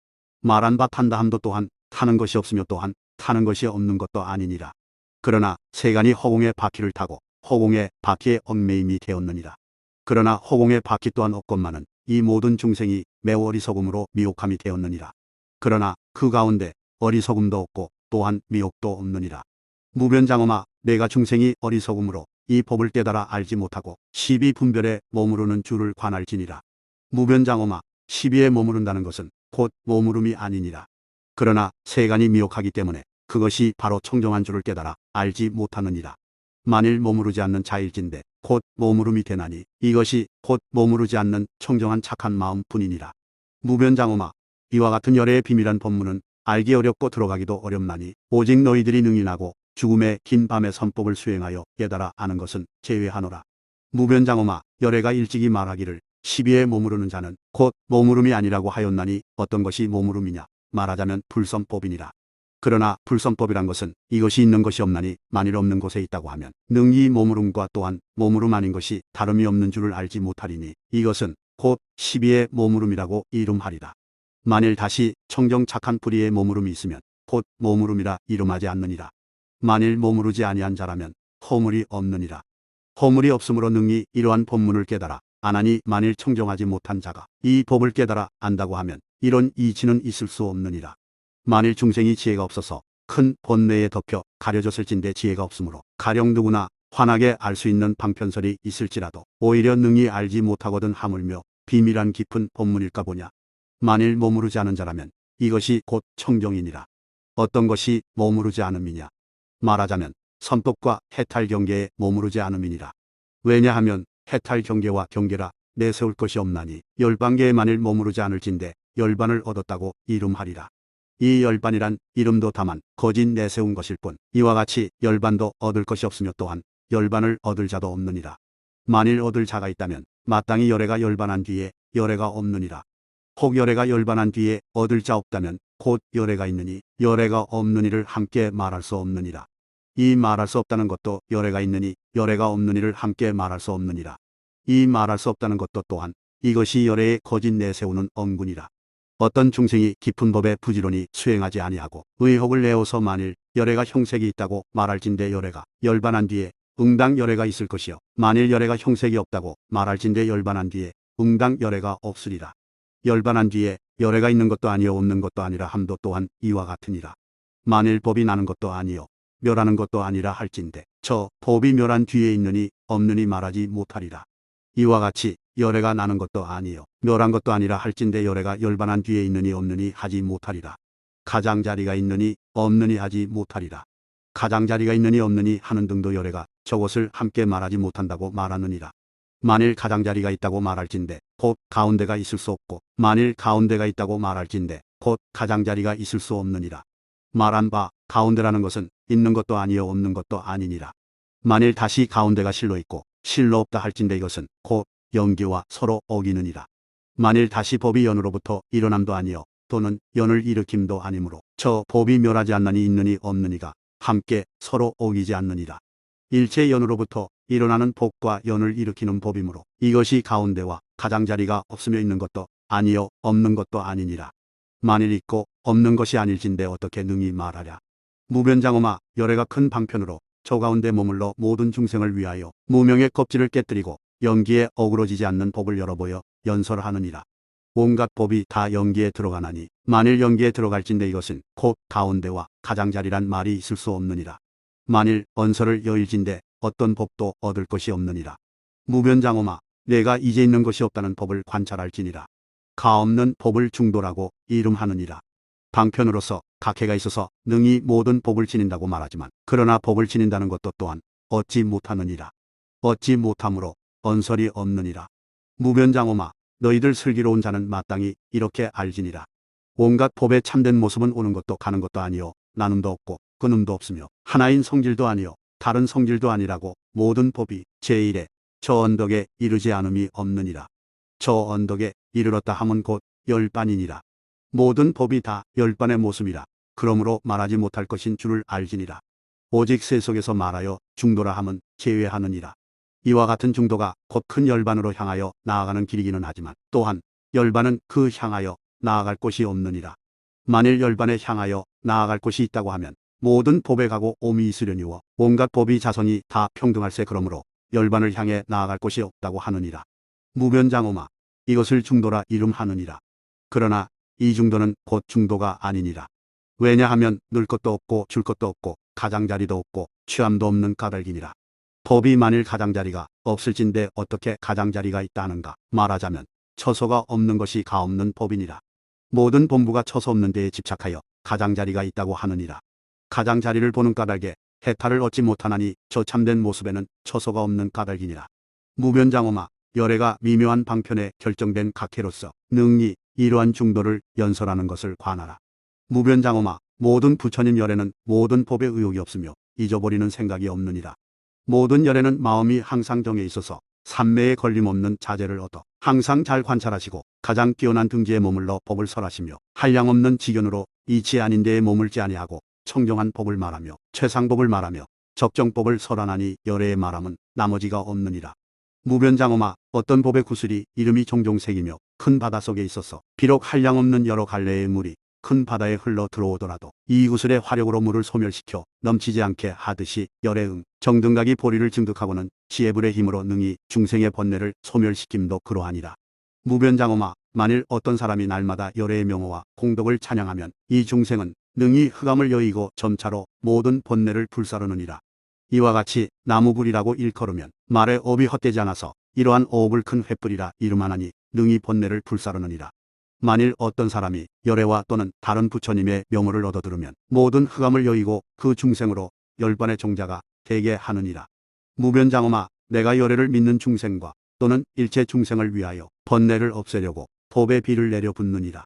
말한 바 탄다 함도 또한 타는 것이 없으며 또한 타는 것이 없는 것도 아니니라. 그러나 세간이 허공의 바퀴를 타고 허공의 바퀴에 얽매임이 되었느니라. 그러나 허공의 바퀴 또한 없건만은 이 모든 중생이 매우 어리석음으로 미혹함이 되었느니라. 그러나 그 가운데 어리석음도 없고 또한 미혹도 없느니라. 무변장엄아, 내가 중생이 어리석음으로 이 법을 깨달아 알지 못하고 시비 분별에 머무르는 줄을 관할지니라. 무변장엄아, 시비에 머무른다는 것은 곧 머무름이 아니니라. 그러나 세간이 미혹하기 때문에 그것이 바로 청정한 줄을 깨달아 알지 못하느니라. 만일 머무르지 않는 자일진데 곧 머무름이 되나니 이것이 곧 머무르지 않는 청정한 착한 마음뿐이니라. 무변장엄아, 이와 같은 열애의 비밀한 법문은 알기 어렵고 들어가기도 어렵나니 오직 너희들이 능인하고 죽음의 긴 밤의 선법을 수행하여 깨달아 아는 것은 제외하노라. 무변장엄아, 열애가 일찍이 말하기를 시비에 머무르는 자는 곧 머무름이 아니라고 하였나니 어떤 것이 머무름이냐? 말하자면 불선법이니라. 그러나 불선법이란 것은 이것이 있는 것이 없나니 만일 없는 곳에 있다고 하면 능히 머무름과 또한 머무름 아닌 것이 다름이 없는 줄을 알지 못하리니 이것은 곧 시비의 머무름이라고 이름하리라. 만일 다시 청정 착한 불의의 머무름이 있으면 곧 머무름이라 이름하지 않느니라. 만일 머무르지 아니한 자라면 허물이 없느니라. 허물이 없으므로 능히 이러한 법문을 깨달아 아나니 만일 청정하지 못한 자가 이 법을 깨달아 안다고 하면 이런 이치는 있을 수 없느니라. 만일 중생이 지혜가 없어서 큰 번뇌에 덮여 가려졌을진데 지혜가 없으므로 가령 누구나 환하게 알 수 있는 방편설이 있을지라도 오히려 능히 알지 못하거든 하물며 비밀한 깊은 법문일까 보냐. 만일 머무르지 않은 자라면 이것이 곧 청정이니라. 어떤 것이 머무르지 않음이냐? 말하자면 선법과 해탈 경계에 머무르지 않음이니라. 왜냐하면 해탈 경계와 경계라 내세울 것이 없나니 열반계에 만일 머무르지 않을진데 열반을 얻었다고 이름하리라. 이 열반이란 이름도 다만 거짓 내세운 것일 뿐 이와 같이 열반도 얻을 것이 없으며 또한 열반을 얻을 자도 없느니라. 만일 얻을 자가 있다면 마땅히 열애가 열반한 뒤에 열애가 없느니라. 혹 열애가 열반한 뒤에 얻을 자 없다면 곧 열애가 있느니 열애가 없느니를 함께 말할 수 없느니라. 이 말할 수 없다는 것도 열애가 있느니 열애가 없느니를 함께 말할 수 없느니라. 이 말할 수 없다는 것도 또한 이것이 열애의 거짓 내세우는 언군이라. 어떤 중생이 깊은 법에 부지런히 수행하지 아니하고 의혹을 내어서 만일 열애가 형색이 있다고 말할진대 열애가 열반한 뒤에 응당 열애가 있을 것이요 만일 열애가 형색이 없다고 말할진대 열반한 뒤에 응당 열애가 없으리라. 열반한 뒤에 열애가 있는 것도 아니요 없는 것도 아니라 함도 또한 이와 같으니라. 만일 법이 나는 것도 아니요 멸하는 것도 아니라 할진대 저 법이 멸한 뒤에 있느니 없느니 말하지 못하리라. 이와 같이 열애가 나는 것도 아니요 멸한 것도 아니라 할진대 열애가 열반한 뒤에 있느니 없느니 하지 못하리라. 가장자리가 있느니 없느니 하지 못하리라. 가장자리가 있느니 없느니 하는 등도 열애가 저것을 함께 말하지 못한다고 말하느니라. 만일 가장자리가 있다고 말할진대 곧 가운데가 있을 수 없고 만일 가운데가 있다고 말할진대 곧 가장자리가 있을 수 없느니라. 말한 바 가운데라는 것은 있는 것도 아니요 없는 것도 아니니라. 만일 다시 가운데가 실로 있고 실로 없다 할진대 이것은 곧 연기와 서로 어기느니라. 만일 다시 법이 연으로부터 일어남도 아니요 또는 연을 일으킴도 아니므로 저 법이 멸하지 않나니 있느니 없느니가 함께 서로 어기지 않느니라. 일체 연으로부터 일어나는 법과 연을 일으키는 법이므로 이것이 가운데와 가장자리가 없으며 있는 것도 아니요 없는 것도 아니니라. 만일 있고 없는 것이 아닐진데 어떻게 능히 말하랴. 무변장엄아, 열애가 큰 방편으로 저 가운데 머물러 모든 중생을 위하여 무명의 껍질을 깨뜨리고 연기에 어그러지지 않는 법을 열어보여 연설하느니라. 온갖 법이 다 연기에 들어가나니 만일 연기에 들어갈진대 이것은 곧 가운데와 가장자리란 말이 있을 수 없느니라. 만일 언설을 여일진대 어떤 법도 얻을 것이 없느니라. 무변장엄아 내가 이제 있는 것이 없다는 법을 관찰할지니라. 가없는 법을 중도라고 이름하느니라. 방편으로서 각해가 있어서 능히 모든 법을 지닌다고 말하지만 그러나 법을 지닌다는 것도 또한 얻지 못하느니라. 얻지 못함으로 언설이 없느니라. 무변장엄아 너희들 슬기로운 자는 마땅히 이렇게 알지니라. 온갖 법의 참된 모습은 오는 것도 가는 것도 아니요 나눔도 없고 끊음도 없으며 하나인 성질도 아니요 다른 성질도 아니라고 모든 법이 제1에 저 언덕에 이르지 않음이 없느니라. 저 언덕에 이르렀다 함은 곧 열반이니라. 모든 법이 다 열반의 모습이라. 그러므로 말하지 못할 것인 줄을 알지니라. 오직 세속에서 말하여 중도라 함은 제외하느니라. 이와 같은 중도가 곧 큰 열반으로 향하여 나아가는 길이기는 하지만 또한 열반은 그 향하여 나아갈 곳이 없느니라. 만일 열반에 향하여 나아갈 곳이 있다고 하면 모든 법에 가고 옴이 있으려니와 온갖 법이 자선이 다 평등할세. 그러므로 열반을 향해 나아갈 곳이 없다고 하느니라. 무변장엄아 이것을 중도라 이름하느니라. 그러나 이 중도는 곧 중도가 아니니라. 왜냐하면 늘 것도 없고 줄 것도 없고 가장자리도 없고 취함도 없는 까닭이니라. 법이 만일 가장자리가 없을진데 어떻게 가장자리가 있다 하는가. 말하자면 처소가 없는 것이 가없는 법이니라. 모든 본부가 처소 없는 데에 집착하여 가장자리가 있다고 하느니라. 가장자리를 보는 까닭에 해탈을 얻지 못하나니 저 참된 모습에는 처소가 없는 까닭이니라. 무변장엄아 열애가 미묘한 방편에 결정된 각해로서 능히 이러한 중도를 연설하는 것을 관하라. 무변장엄아 모든 부처님 열애는 모든 법에 의욕이 없으며 잊어버리는 생각이 없느니라. 모든 열애는 마음이 항상 정해 있어서 삼매에 걸림없는 자제를 얻어 항상 잘 관찰하시고 가장 뛰어난 등지에 머물러 법을 설하시며 한량없는 지견으로 이치 아닌 데에 머물지 아니하고 청정한 법을 말하며 최상법을 말하며 적정법을 설하나니 열애의 말함은 나머지가 없느니라. 무변장엄아 어떤 법의 구슬이 이름이 종종 새기며 큰 바다 속에 있어서 비록 한량없는 여러 갈래의 물이 큰 바다에 흘러 들어오더라도 이 구슬의 화력으로 물을 소멸시켜 넘치지 않게 하듯이 열애응 정등각이 보리를 증득하고는 지혜불의 힘으로 능히 중생의 번뇌를 소멸시킴도 그러하니라. 무변장엄아 만일 어떤 사람이 날마다 열애의 명호와 공덕을 찬양하면 이 중생은 능히 흑암을 여의고 점차로 모든 번뇌를 불사르느니라. 이와 같이 나무불이라고 일컬으면 말의 업이 헛되지 않아서 이러한 업을 큰 횃불이라 이름하나니 능히 번뇌를 불사르느니라. 만일 어떤 사람이 열애와 또는 다른 부처님의 명호를 얻어 들으면 모든 흑암을 여의고 그 중생으로 열반의 종자가 되게 하느니라. 무변장엄아 내가 열애를 믿는 중생과 또는 일체 중생을 위하여 번뇌를 없애려고 법의 비를 내려 붓느니라.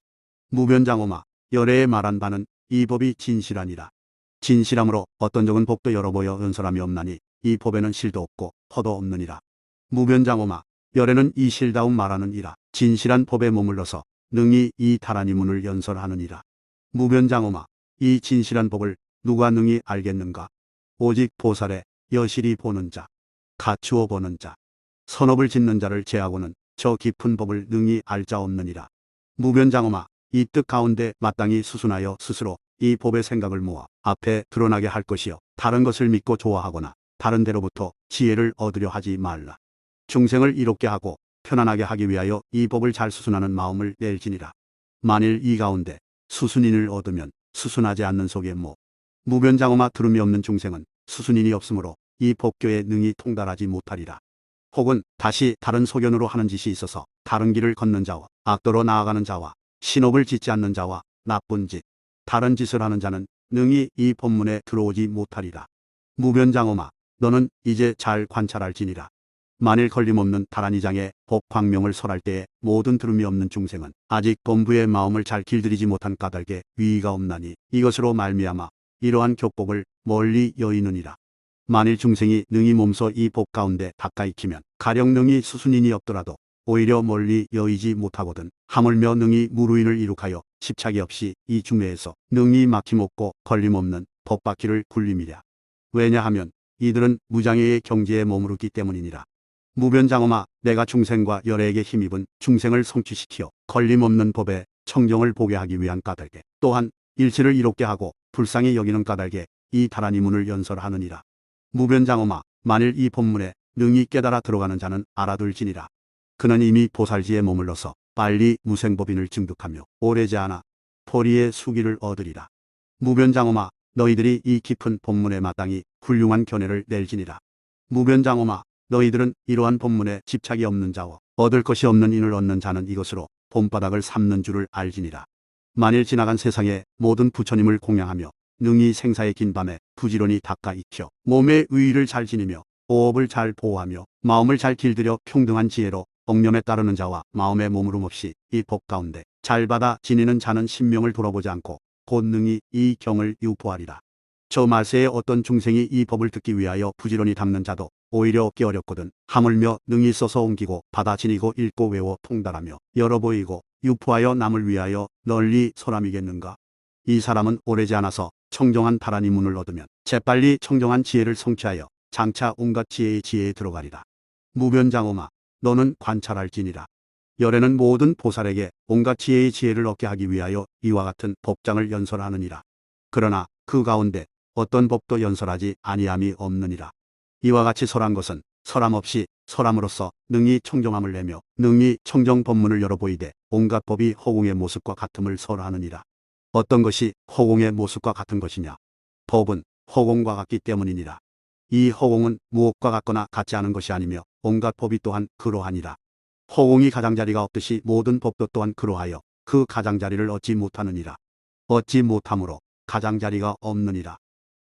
무변장엄아 열애에 말한 바는 이 법이 진실하니라. 진실함으로 어떤 적은 법도 열어 보여 연설함이 없나니 이 법에는 실도 없고 허도 없느니라. 무변장엄아 열애는 이 실다움 말하는 이라 진실한 법에 머물러서 능히 이 다라니 문을 연설하느니라. 무변장엄아 이 진실한 법을 누가 능히 알겠는가. 오직 보살의 여실히 보는 자 갖추어 보는 자 선업을 짓는 자를 제하고는 저 깊은 법을 능히 알 자 없느니라. 무변장엄아 이 뜻 가운데 마땅히 수순하여 스스로 이 법의 생각을 모아 앞에 드러나게 할 것이요 다른 것을 믿고 좋아하거나 다른 데로부터 지혜를 얻으려 하지 말라. 중생을 이롭게 하고 편안하게 하기 위하여 이 법을 잘 수순하는 마음을 낼지니라. 만일 이 가운데 수순인을 얻으면 수순하지 않는 속에 무변장엄아 들음이 없는 중생은 수순인이 없으므로 이 법교에 능히 통달하지 못하리라. 혹은 다시 다른 소견으로 하는 짓이 있어서 다른 길을 걷는 자와 악도로 나아가는 자와 신업을 짓지 않는 자와 나쁜 짓 다른 짓을 하는 자는 능히 이 법문에 들어오지 못하리라. 무변장엄아 너는 이제 잘 관찰할지니라. 만일 걸림없는 다란이장에 법 광명을 설할 때에 모든 들음이 없는 중생은 아직 본부의 마음을 잘 길들이지 못한 까닭에 위의가 없나니 이것으로 말미암아 이러한 교법을 멀리 여의느니라. 만일 중생이 능히 몸소 이 법 가운데 가까이 키면 가령 능히 수순인이 없더라도 오히려 멀리 여의지 못하거든 하물며 능히 무루인을 이룩하여 집착이 없이 이 중내에서 능히 막힘없고 걸림없는 법바퀴를 굴림이랴. 왜냐하면 이들은 무장애의 경지에 머무르기 때문이니라. 무변장엄아 내가 중생과 열애에게 힘입은 중생을 성취시키어 걸림없는 법에 청정을 보게 하기 위한 까닭에 또한 일체를 이롭게 하고 불쌍히 여기는 까닭에 이 다라니 문을 연설하느니라. 무변장엄아 만일 이 법문에 능히 깨달아 들어가는 자는 알아둘지니라. 그는 이미 보살지에 머물러서 빨리 무생법인을 증득하며 오래지 않아 포리의 수기를 얻으리라. 무변장엄아, 너희들이 이 깊은 법문에 마땅히 훌륭한 견해를 낼지니라. 무변장엄아, 너희들은 이러한 법문에 집착이 없는 자와 얻을 것이 없는 인을 얻는 자는 이것으로 본바닥을 삼는 줄을 알지니라. 만일 지나간 세상의 모든 부처님을 공양하며 능히 생사의 긴 밤에 부지런히 닦아 익혀 몸의 의의를 잘 지니며 호흡을 잘 보호하며 마음을 잘 길들여 평등한 지혜로 억념에 따르는 자와 마음의 머무름 없이 이 법 가운데 잘 받아 지니는 자는 신명을 돌아보지 않고 곧 능히 이 경을 유포하리라. 저 말세에 어떤 중생이 이 법을 듣기 위하여 부지런히 닦는 자도 오히려 얻기 어렵거든 하물며 능히 써서 옮기고 받아 지니고 읽고 외워 통달하며 열어 보이고 유포하여 남을 위하여 널리 설함이겠는가. 이 사람은 오래지 않아서 청정한 다란이 문을 얻으면 재빨리 청정한 지혜를 성취하여 장차 온갖 지혜의 지혜에 들어가리라. 무변장엄아, 너는 관찰할지니라. 열애는 모든 보살에게 온갖 지혜의 지혜를 얻게 하기 위하여 이와 같은 법장을 연설하느니라. 그러나 그 가운데 어떤 법도 연설하지 아니함이 없느니라. 이와 같이 설한 것은 설함 없이 설함으로써 능히 청정함을 내며 능히 청정 법문을 열어 보이되 온갖 법이 허공의 모습과 같음을 설하느니라. 어떤 것이 허공의 모습과 같은 것이냐? 법은 허공과 같기 때문이니라. 이 허공은 무엇과 같거나 같지 않은 것이 아니며 온갖 법이 또한 그러하니라. 허공이 가장자리가 없듯이 모든 법도 또한 그러하여 그 가장자리를 얻지 못하느니라. 얻지 못함으로 가장자리가 없느니라.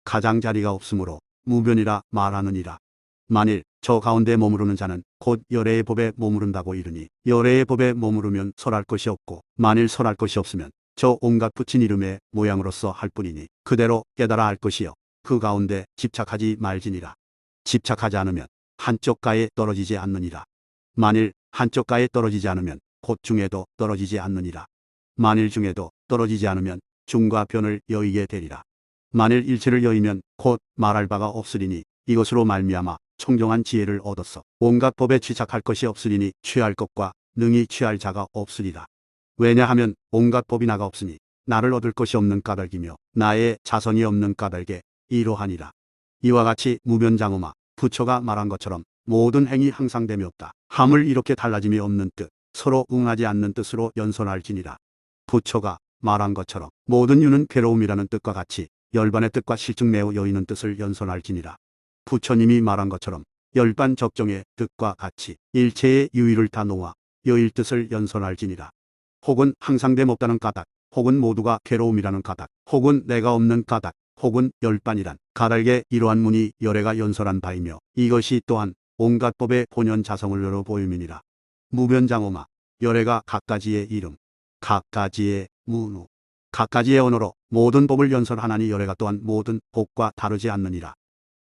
가장자리가 없으므로 무변이라 말하느니라. 만일 저 가운데 머무르는 자는 곧 열애의 법에 머무른다고 이르니 열애의 법에 머무르면 설할 것이 없고 만일 설할 것이 없으면 저 온갖 붙인 이름의 모양으로서 할 뿐이니 그대로 깨달아 알 것이요 그 가운데 집착하지 말지니라. 집착하지 않으면 한쪽 가에 떨어지지 않느니라. 만일 한쪽 가에 떨어지지 않으면 곧 중에도 떨어지지 않느니라. 만일 중에도 떨어지지 않으면 중과 변을 여의게 되리라. 만일 일체를 여의면 곧 말할 바가 없으리니 이것으로 말미암아 청정한 지혜를 얻었어 온갖 법에 취착할 것이 없으리니 취할 것과 능히 취할 자가 없으리라. 왜냐하면 온갖 법이 나가 없으니 나를 얻을 것이 없는 까닭이며 나의 자성이 없는 까닭에 이러하니라. 이와 같이 무변장엄아, 부처가 말한 것처럼 모든 행위 항상 됨이 없다 함을 이렇게 달라짐이 없는 뜻 서로 응하지 않는 뜻으로 연설할지니라. 부처가 말한 것처럼 모든 유는 괴로움이라는 뜻과 같이 열반의 뜻과 실증 매우 여의는 뜻을 연설할지니라. 부처님이 말한 것처럼 열반 적정의 뜻과 같이 일체의 유의를 다 놓아 여일 뜻을 연설할지니라. 혹은 항상 됨 없다는 까닭, 혹은 모두가 괴로움이라는 까닭, 혹은 내가 없는 까닭, 혹은 열반이란 까닭에 이러한 문이 열애가 연설한 바이며 이것이 또한 온갖 법의 본연 자성을 열어 보임이니라. 무변장엄아, 열애가 각가지의 이름, 각가지의 문우, 각가지의 언어로 모든 법을 연설하나니 열애가 또한 모든 법과 다르지 않느니라.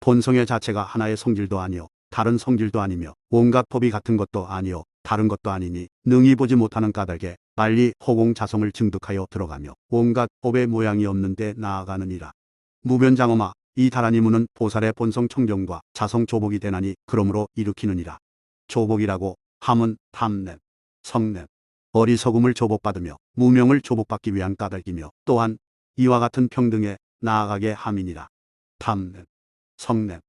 본성의 자체가 하나의 성질도 아니요 다른 성질도 아니며 온갖 법이 같은 것도 아니요 다른 것도 아니니 능히 보지 못하는 까닭에 빨리 허공 자성을 증득하여 들어가며 온갖 법의 모양이 없는데 나아가느니라. 무변장엄아, 이 다란이 문은 보살의 본성 청정과 자성 조복이 되나니 그러므로 일으키느니라. 조복이라고 함은 탐냄, 성냄, 어리석음을 조복받으며 무명을 조복받기 위한 까닭이며 또한 이와 같은 평등에 나아가게 함이니라. 탐냄, 성냄,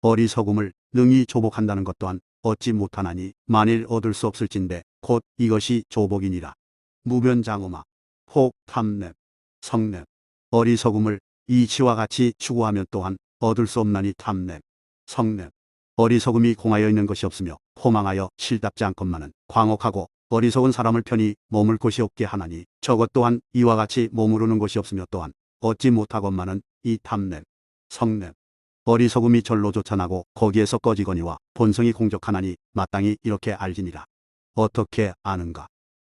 어리석음을 능히 조복한다는 것 또한 얻지 못하나니 만일 얻을 수 없을진데 곧 이것이 조복이니라. 무변장엄아, 혹 탐냄, 성냄, 어리석음을 이치와 같이 추구하면 또한 얻을 수 없나니 탐냄, 성냄, 어리석음이 공하여 있는 것이 없으며 호망하여 실답지 않건만은 광혹하고 어리석은 사람을 편히 머물 곳이 없게 하나니 저것 또한 이와 같이 머무르는 곳이 없으며 또한 얻지 못하건만은 이 탐냄, 성냄, 어리석음이 절로 쫓아나고 거기에서 꺼지거니와 본성이 공적하나니 마땅히 이렇게 알지니라. 어떻게 아는가?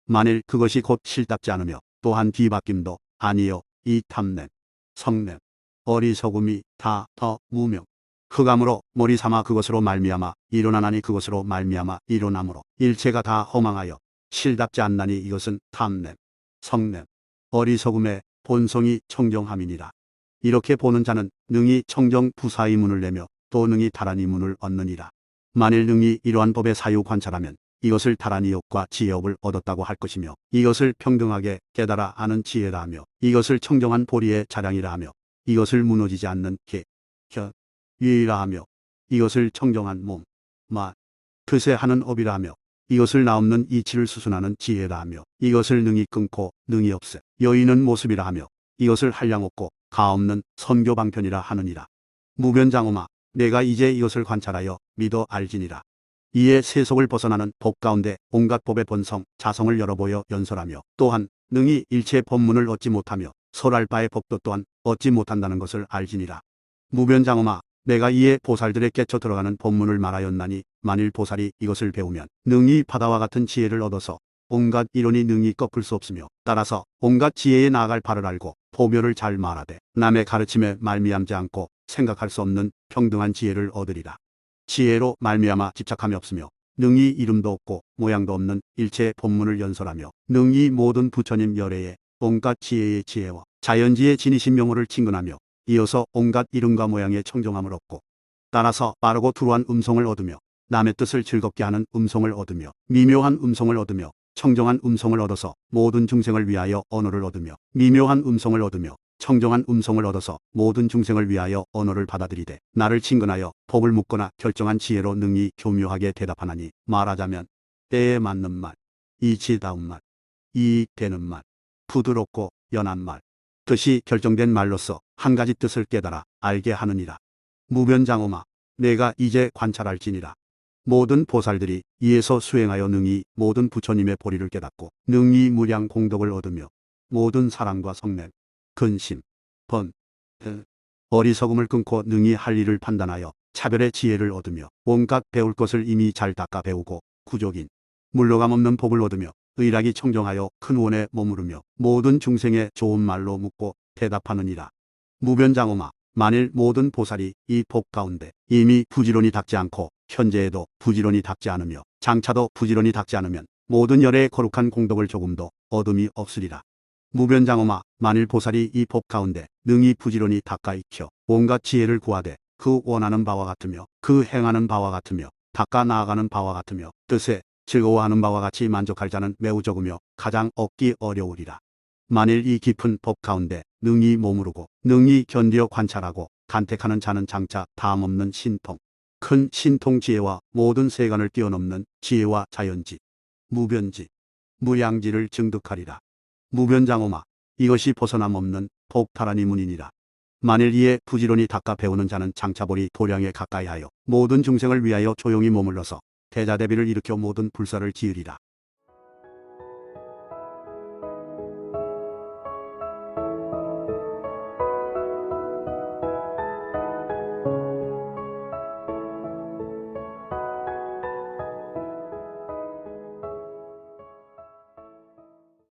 만일 그것이 곧 실답지 않으며 또한 뒤바뀜도 아니요 이 탐냄, 성냄, 어리석음이 다 더 무명, 흑암으로 머리 삼아 그것으로 말미암아 일어나나니 그것으로 말미암아 일어나므로 일체가 다 허망하여 실답지 않나니 이것은 탐냄, 성냄, 어리석음의 본성이 청정함이니라. 이렇게 보는 자는 능히 청정 부사의 문을 내며 또 능히 다란이 문을 얻느니라. 만일 능히 이러한 법의 사유 관찰하면 이것을 다란이 업과 지혜업을 얻었다고 할 것이며 이것을 평등하게 깨달아 아는 지혜라 하며 이것을 청정한 보리의 자량이라 하며 이것을 무너지지 않는 개, 혀, 유의라 하며 이것을 청정한 몸, 마, 그새 하는 업이라 하며 이것을 나없는 이치를 수순하는 지혜라 하며 이것을 능히 끊고 능히 없애 여인은 모습이라 하며 이것을 한량 없고 가없는 선교 방편이라 하느니라. 무변장엄아 내가 이제 이것을 관찰하여 믿어 알지니라. 이에 세속을 벗어나는 법 가운데 온갖 법의 본성 자성을 열어보여 연설하며 또한 능히 일체 법문을 얻지 못하며 설할 바의 법도 또한 얻지 못한다는 것을 알지니라. 무변장엄아 내가 이에 보살들의 깨쳐 들어가는 법문을 말하였나니 만일 보살이 이것을 배우면 능히 바다와 같은 지혜를 얻어서 온갖 이론이 능히 꺾을 수 없으며 따라서 온갖 지혜에 나아갈 바를 알고 보묘를 잘 말하되 남의 가르침에 말미암지 않고 생각할 수 없는 평등한 지혜를 얻으리라. 지혜로 말미암아 집착함이 없으며 능히 이름도 없고 모양도 없는 일체의 법문을 연설하며 능히 모든 부처님 열애에 온갖 지혜의 지혜와 자연지의 진이신 명호를 친근하며 이어서 온갖 이름과 모양의 청정함을 얻고 따라서 빠르고 투루한 음성을 얻으며 남의 뜻을 즐겁게 하는 음성을 얻으며 미묘한 음성을 얻으며 청정한 음성을 얻어서 모든 중생을 위하여 언어를 얻으며 미묘한 음성을 얻으며 청정한 음성을 얻어서 모든 중생을 위하여 언어를 받아들이되 나를 친근하여 법을 묻거나 결정한 지혜로 능히 교묘하게 대답하나니 말하자면 때에 맞는 말, 이치다운 말, 이익되는 말, 부드럽고 연한 말, 뜻이 결정된 말로서 한 가지 뜻을 깨달아 알게 하느니라. 무변장엄아 내가 이제 관찰할지니라. 모든 보살들이 이에서 수행하여 능히 모든 부처님의 보리를 깨닫고 능히 무량 공덕을 얻으며 모든 사랑과 성냄, 근심, 번, 어리석음을 끊고 능히 할 일을 판단하여 차별의 지혜를 얻으며 온갖 배울 것을 이미 잘 닦아 배우고 구족인 물러감 없는 법을 얻으며 의락이 청정하여 큰 원에 머무르며 모든 중생의 좋은 말로 묻고 대답하느니라. 무변장엄아 만일 모든 보살이 이 법 가운데 이미 부지런히 닦지 않고 현재에도 부지런히 닦지 않으며 장차도 부지런히 닦지 않으면 모든 열의 거룩한 공덕을 조금도 얻음이 없으리라. 무변장엄아 만일 보살이 이 법 가운데 능히 부지런히 닦아 익혀 온갖 지혜를 구하되 그 원하는 바와 같으며 그 행하는 바와 같으며 닦아 나아가는 바와 같으며 뜻에 즐거워하는 바와 같이 만족할 자는 매우 적으며 가장 얻기 어려우리라. 만일 이 깊은 법 가운데 능히 머무르고 능히 견디어 관찰하고 간택하는 자는 장차 다함없는 신통, 큰 신통 지혜와 모든 세간을 뛰어넘는 지혜와 자연지, 무변지, 무량지를 증득하리라. 무변장엄아 이것이 벗어남 없는 복탈한 이문이니라. 만일 이에 부지런히 닦아 배우는 자는 장차보리 도량에 가까이하여 모든 중생을 위하여 조용히 머물러서 대자대비를 일으켜 모든 불사를 지으리라.